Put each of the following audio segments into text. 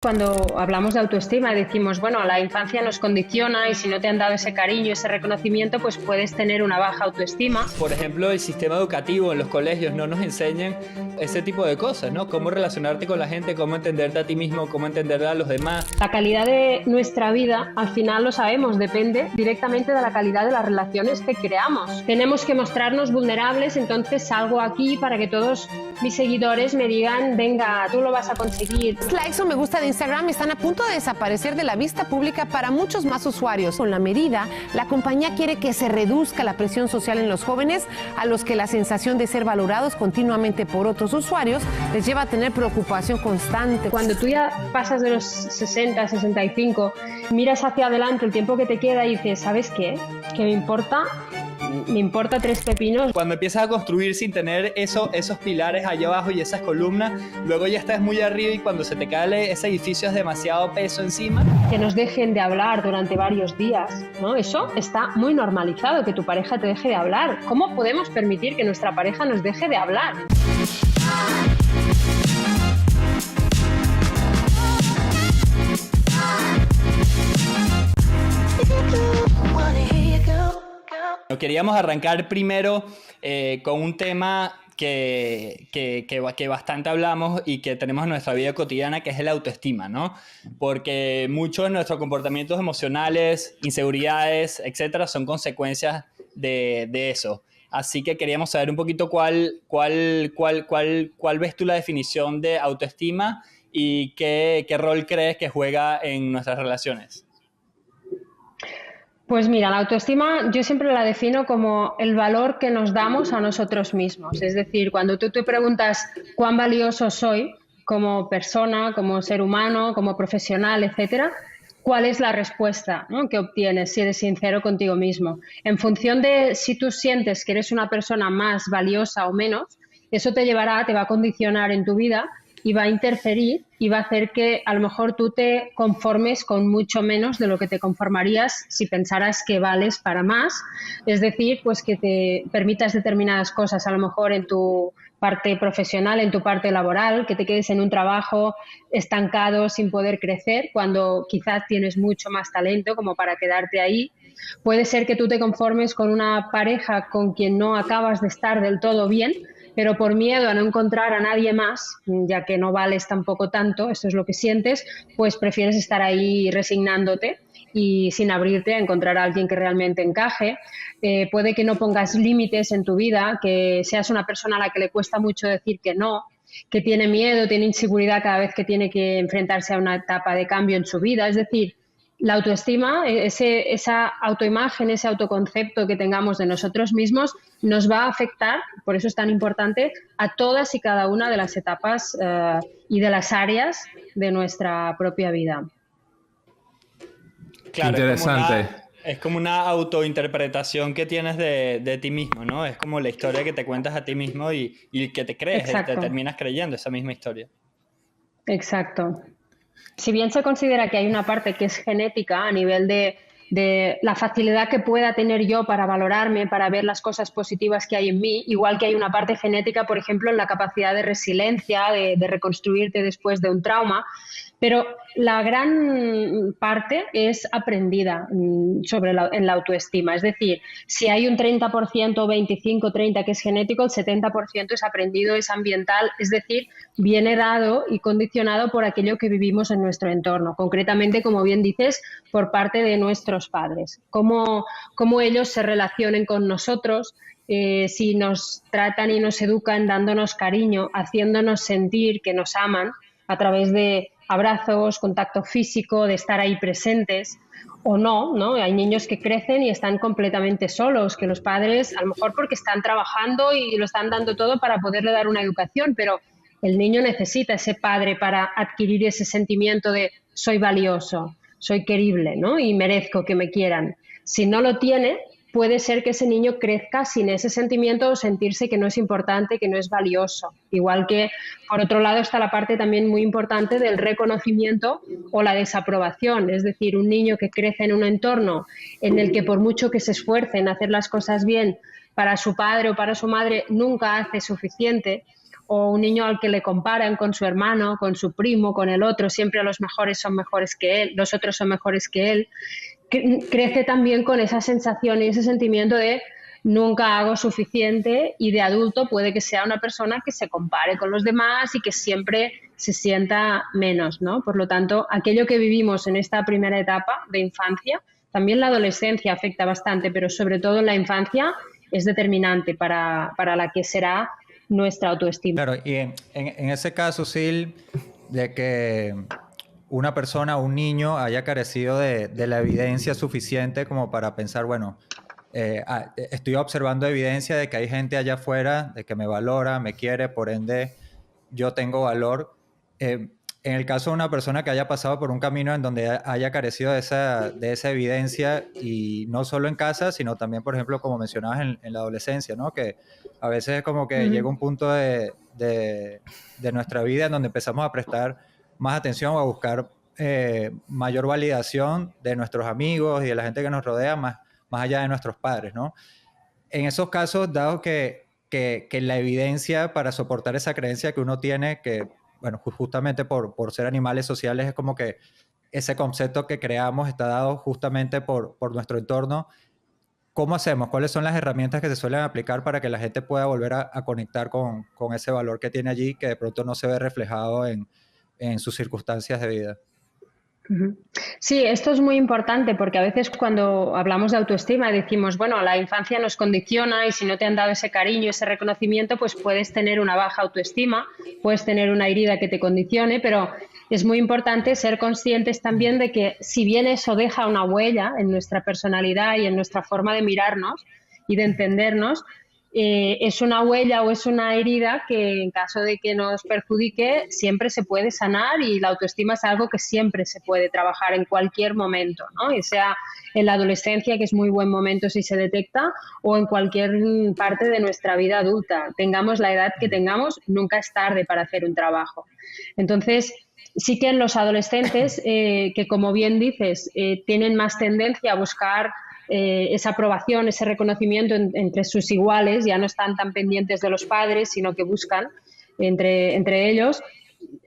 Cuando hablamos de autoestima decimos, bueno, la infancia nos condiciona y si no te han dado ese cariño, ese reconocimiento, pues puedes tener una baja autoestima. Por ejemplo, el sistema educativo en los colegios no nos enseñan ese tipo de cosas, ¿no? Cómo relacionarte con la gente, cómo entenderte a ti mismo, cómo entender a los demás. La calidad de nuestra vida, al final lo sabemos, depende directamente de la calidad de las relaciones que creamos. Tenemos que mostrarnos vulnerables, entonces salgo aquí para que todos mis seguidores me digan, venga, tú lo vas a conseguir. Likes o me gusta de Instagram están a punto de desaparecer de la vista pública para muchos más usuarios. Con la medida, la compañía quiere que se reduzca la presión social en los jóvenes, a los que la sensación de ser valorados continuamente por otros usuarios les lleva a tener preocupación constante. Cuando tú ya pasas de los 60, 65, miras hacia adelante el tiempo que te queda y dices, ¿sabes qué? ¿Qué me importa? Me importa tres pepinos. Cuando empiezas a construir sin tener esos pilares allá abajo y esas columnas, luego ya estás muy arriba y cuando se te cae ese edificio es demasiado peso encima. Que nos dejen de hablar durante varios días, ¿no? Eso está muy normalizado, que tu pareja te deje de hablar. ¿Cómo podemos permitir que nuestra pareja nos deje de hablar? Queríamos arrancar primero con un tema que bastante hablamos y que tenemos en nuestra vida cotidiana, que es el autoestima, ¿no? Porque muchos de nuestros comportamientos emocionales, inseguridades, etcétera, son consecuencias de eso. Así que queríamos saber un poquito cuál ves tú la definición de autoestima y qué rol crees que juega en nuestras relaciones. Pues mira, la autoestima yo siempre la defino como el valor que nos damos a nosotros mismos. Es decir, cuando tú te preguntas cuán valioso soy como persona, como ser humano, como profesional, etcétera, ¿cuál es la respuesta, ¿no?, que obtienes si eres sincero contigo mismo? En función de si tú sientes que eres una persona más valiosa o menos, eso te va a condicionar en tu vida y va a interferir y va a hacer que a lo mejor tú te conformes con mucho menos de lo que te conformarías si pensaras que vales para más. Es decir, pues que te permitas determinadas cosas a lo mejor en tu parte profesional, en tu parte laboral, que te quedes en un trabajo estancado sin poder crecer cuando quizás tienes mucho más talento como para quedarte ahí. Puede ser que tú te conformes con una pareja con quien no acabas de estar del todo bien, pero por miedo a no encontrar a nadie más, ya que no vales tampoco tanto, esto es lo que sientes, pues prefieres estar ahí resignándote y sin abrirte a encontrar a alguien que realmente encaje. Puede que no pongas límites en tu vida, que seas una persona a la que le cuesta mucho decir que no, que tiene miedo, tiene inseguridad cada vez que tiene que enfrentarse a una etapa de cambio en su vida. Es decir, la autoestima, esa autoimagen, ese autoconcepto que tengamos de nosotros mismos nos va a afectar, por eso es tan importante, a todas y cada una de las etapas y de las áreas de nuestra propia vida. Claro, interesante. Es como una autointerpretación que tienes de ti mismo, ¿no? Es como la historia que te cuentas a ti mismo y que te crees, te terminas creyendo esa misma historia. Exacto. Si bien se considera que hay una parte que es genética a nivel de la facilidad que pueda tener yo para valorarme, para ver las cosas positivas que hay en mí, igual que hay una parte genética, por ejemplo, en la capacidad de resiliencia, de reconstruirte después de un trauma, pero la gran parte es aprendida en la autoestima. Es decir, si hay un 30%, 25, 30% que es genético, el 70% es aprendido, es ambiental, es decir, viene dado y condicionado por aquello que vivimos en nuestro entorno. Concretamente, como bien dices, por parte de nuestros padres. Cómo ellos se relacionen con nosotros, si nos tratan y nos educan dándonos cariño, haciéndonos sentir que nos aman a través de abrazos, contacto físico, de estar ahí presentes o no, ¿no? Hay niños que crecen y están completamente solos, que los padres, a lo mejor porque están trabajando y lo están dando todo para poderle dar una educación, pero el niño necesita ese padre para adquirir ese sentimiento de soy valioso, soy querible, ¿no? Y merezco que me quieran. Si no lo tiene, puede ser que ese niño crezca sin ese sentimiento o sentirse que no es importante, que no es valioso. Igual que, por otro lado, está la parte también muy importante del reconocimiento o la desaprobación. Es decir, un niño que crece en un entorno en el que por mucho que se esfuerce en hacer las cosas bien para su padre o para su madre, nunca hace suficiente, o un niño al que le comparan con su hermano, con su primo, con el otro, siempre los mejores son mejores que él, los otros son mejores que él, crece también con esa sensación y ese sentimiento de nunca hago suficiente, y de adulto puede que sea una persona que se compare con los demás y que siempre se sienta menos, ¿no? Por lo tanto, aquello que vivimos en esta primera etapa de infancia, también la adolescencia afecta bastante, pero sobre todo en la infancia es determinante para la que será nuestra autoestima. Claro, y en ese caso, Sil, de que una persona, un niño, haya carecido de la evidencia suficiente como para pensar, bueno, estoy observando evidencia de que hay gente allá afuera, de que me valora, me quiere, por ende yo tengo valor. En el caso de una persona que haya pasado por un camino en donde haya carecido de esa evidencia, y no solo en casa, sino también, por ejemplo, como mencionabas en la adolescencia, ¿no? Que a veces es como que llega un punto de nuestra vida en donde empezamos a prestar más atención o a buscar mayor validación de nuestros amigos y de la gente que nos rodea, más allá de nuestros padres, ¿no? En esos casos, dado que la evidencia para soportar esa creencia que uno tiene, que, bueno, justamente por ser animales sociales, es como que ese concepto que creamos está dado justamente por nuestro entorno. ¿Cómo hacemos? ¿Cuáles son las herramientas que se suelen aplicar para que la gente pueda volver a conectar con ese valor que tiene allí, que de pronto no se ve reflejado en sus circunstancias de vida? Sí, esto es muy importante porque a veces cuando hablamos de autoestima decimos, bueno, la infancia nos condiciona y si no te han dado ese cariño, ese reconocimiento, pues puedes tener una baja autoestima, puedes tener una herida que te condicione, pero es muy importante ser conscientes también de que si bien eso deja una huella en nuestra personalidad y en nuestra forma de mirarnos y de entendernos, es una huella o es una herida que en caso de que nos perjudique siempre se puede sanar, y la autoestima es algo que siempre se puede trabajar en cualquier momento, ¿no? Y sea en la adolescencia, que es muy buen momento si se detecta, o en cualquier parte de nuestra vida adulta. Tengamos la edad que tengamos, nunca es tarde para hacer un trabajo. Entonces, sí que en los adolescentes, que como bien dices, tienen más tendencia a buscar esa aprobación, ese reconocimiento entre sus iguales, ya no están tan pendientes de los padres, sino que buscan entre ellos.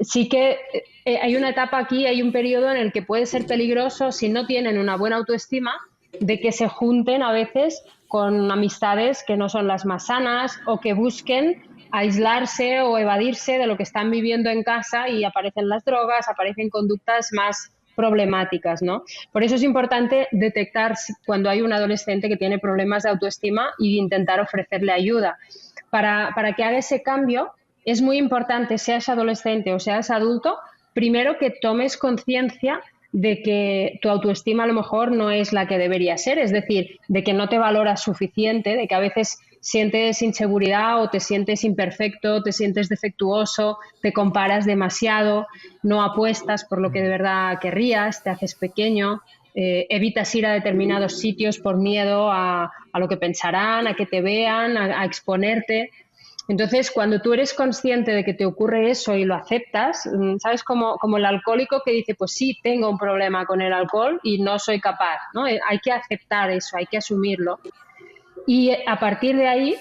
Sí que hay una etapa aquí, hay un periodo en el que puede ser peligroso, si no tienen una buena autoestima, de que se junten a veces con amistades que no son las más sanas, o que busquen aislarse o evadirse de lo que están viviendo en casa, y aparecen las drogas, aparecen conductas más problemáticas, ¿no? Por eso es importante detectar cuando hay un adolescente que tiene problemas de autoestima e intentar ofrecerle ayuda. Para que haga ese cambio, es muy importante, seas adolescente o seas adulto, primero que tomes conciencia de que tu autoestima a lo mejor no es la que debería ser, es decir, de que no te valoras suficiente, de que a veces sientes inseguridad o te sientes imperfecto, te sientes defectuoso, te comparas demasiado, no apuestas por lo que de verdad querrías, te haces pequeño, evitas ir a determinados sitios por miedo a lo que pensarán, a que te vean, a exponerte. Entonces, cuando tú eres consciente de que te ocurre eso y lo aceptas, ¿sabes? Como el alcohólico que dice, pues sí, tengo un problema con el alcohol y no soy capaz, ¿no? Hay que aceptar eso, hay que asumirlo. Y a partir de ahí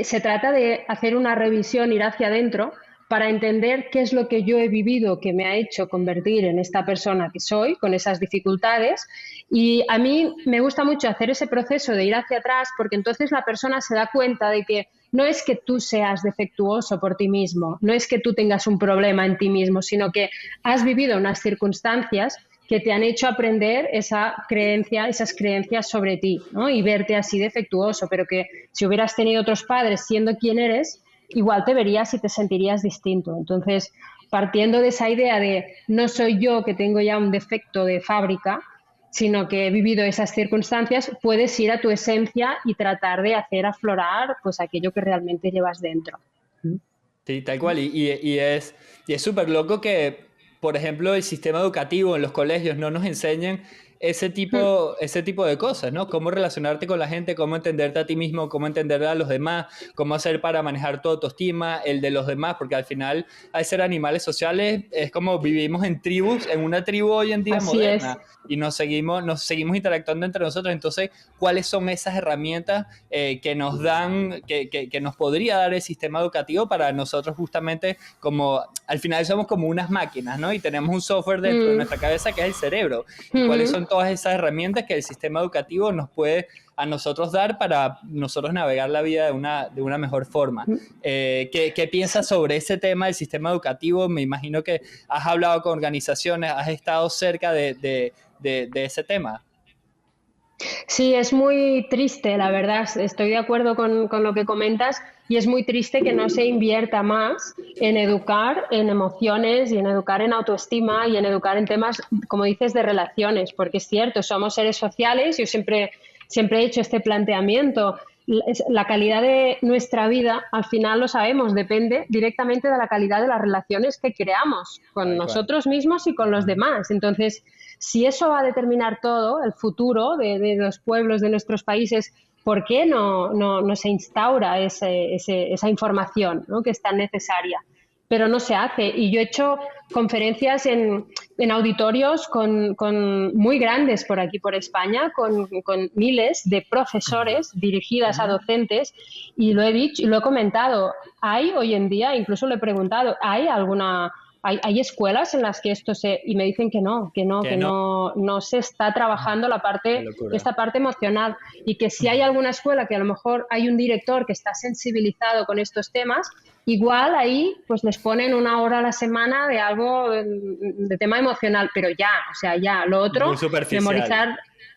se trata de hacer una revisión, ir hacia adentro para entender qué es lo que yo he vivido que me ha hecho convertir en esta persona que soy, con esas dificultades. Y a mí me gusta mucho hacer ese proceso de ir hacia atrás, porque entonces la persona se da cuenta de que no es que tú seas defectuoso por ti mismo, no es que tú tengas un problema en ti mismo, sino que has vivido unas circunstancias que te han hecho aprender esas creencias sobre ti, ¿no? Y verte así defectuoso, pero que si hubieras tenido otros padres siendo quien eres, igual te verías y te sentirías distinto. Entonces, partiendo de esa idea de no soy yo que tengo ya un defecto de fábrica, sino que he vivido esas circunstancias, puedes ir a tu esencia y tratar de hacer aflorar pues aquello que realmente llevas dentro. Sí, tal cual. Y es súper loco que, por ejemplo, el sistema educativo en los colegios no nos enseñen ese tipo de cosas, ¿no? Cómo relacionarte con la gente, cómo entenderte a ti mismo, cómo entender a los demás, cómo hacer para manejar tu autoestima, el de los demás, porque al final, al ser animales sociales, es como vivimos en tribus, en una tribu hoy en día Así moderna, es. y nos seguimos interactuando entre nosotros. Entonces, ¿cuáles son esas herramientas que nos dan, que nos podría dar el sistema educativo para nosotros justamente, como al final somos como unas máquinas, ¿no? Y tenemos un software dentro de nuestra cabeza que es el cerebro. ¿Cuáles son todas esas herramientas que el sistema educativo nos puede a nosotros dar para nosotros navegar la vida de una mejor forma? ¿Qué piensas sobre ese tema del sistema educativo? Me imagino que has hablado con organizaciones, has estado cerca de ese tema. Sí, es muy triste, la verdad. Estoy de acuerdo con lo que comentas y es muy triste que no se invierta más en educar en emociones y en educar en autoestima y en educar en temas, como dices, de relaciones, porque es cierto, somos seres sociales. Yo siempre he hecho este planteamiento. La calidad de nuestra vida, al final lo sabemos, depende directamente de la calidad de las relaciones que creamos con nosotros mismos y con los demás. Entonces, si eso va a determinar todo, el futuro de los pueblos, de nuestros países, ¿por qué no se instaura esa información, ¿no?, que es tan necesaria? Pero no se hace. Y yo he hecho conferencias en auditorios muy grandes por aquí, por España, con miles de profesores dirigidas a docentes, y lo he dicho y lo he comentado. Hay hoy en día, incluso le he preguntado, ¿hay escuelas en las que y me dicen que no se está trabajando esta parte emocional, y que si hay alguna escuela que a lo mejor hay un director que está sensibilizado con estos temas, igual ahí pues les ponen 1 hora a la semana de algo de tema emocional, pero ya, lo otro,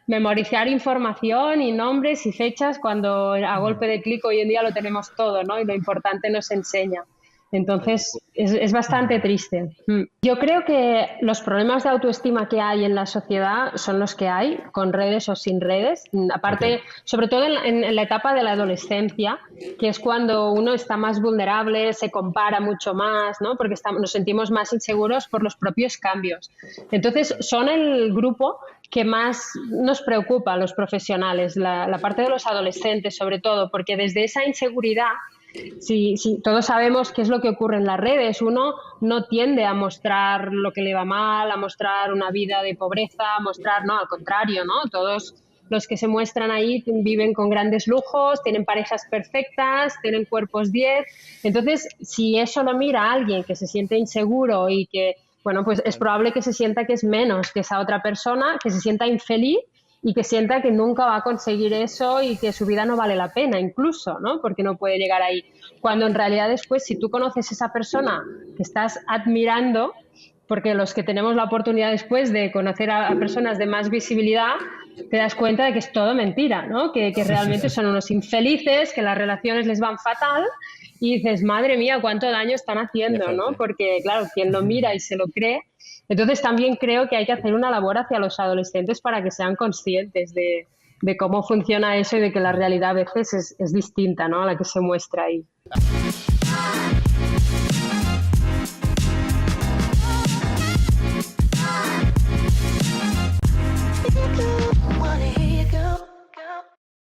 memorizar información y nombres y fechas, cuando a golpe de clic hoy en día lo tenemos todo, ¿no? Y lo importante nos enseña. Entonces, es bastante triste. Yo creo que los problemas de autoestima que hay en la sociedad son los que hay, con redes o sin redes. Aparte, sobre todo en la etapa de la adolescencia, que es cuando uno está más vulnerable, se compara mucho más, ¿no? Porque nos sentimos más inseguros por los propios cambios. Entonces, son el grupo que más nos preocupa a los profesionales, la parte de los adolescentes sobre todo, porque desde esa inseguridad, sí, todos sabemos qué es lo que ocurre en las redes. Uno no tiende a mostrar lo que le va mal, a mostrar una vida de pobreza, no, al contrario, ¿no? Todos los que se muestran ahí viven con grandes lujos, tienen parejas perfectas, tienen cuerpos 10. Entonces, si eso lo mira alguien que se siente inseguro y que, bueno, pues es probable que se sienta que es menos que esa otra persona, que se sienta infeliz y que sienta que nunca va a conseguir eso y que su vida no vale la pena incluso, ¿no? Porque no puede llegar ahí. Cuando en realidad después, si tú conoces a esa persona que estás admirando, porque los que tenemos la oportunidad después de conocer a personas de más visibilidad, te das cuenta de que es todo mentira, ¿no? Que realmente son unos infelices, que las relaciones les van fatal, y dices, madre mía, cuánto daño están haciendo, ¿no? Porque, claro, quien lo mira y se lo cree. Entonces también creo que hay que hacer una labor hacia los adolescentes para que sean conscientes de cómo funciona eso y de que la realidad a veces es distinta, ¿no?, a la que se muestra ahí.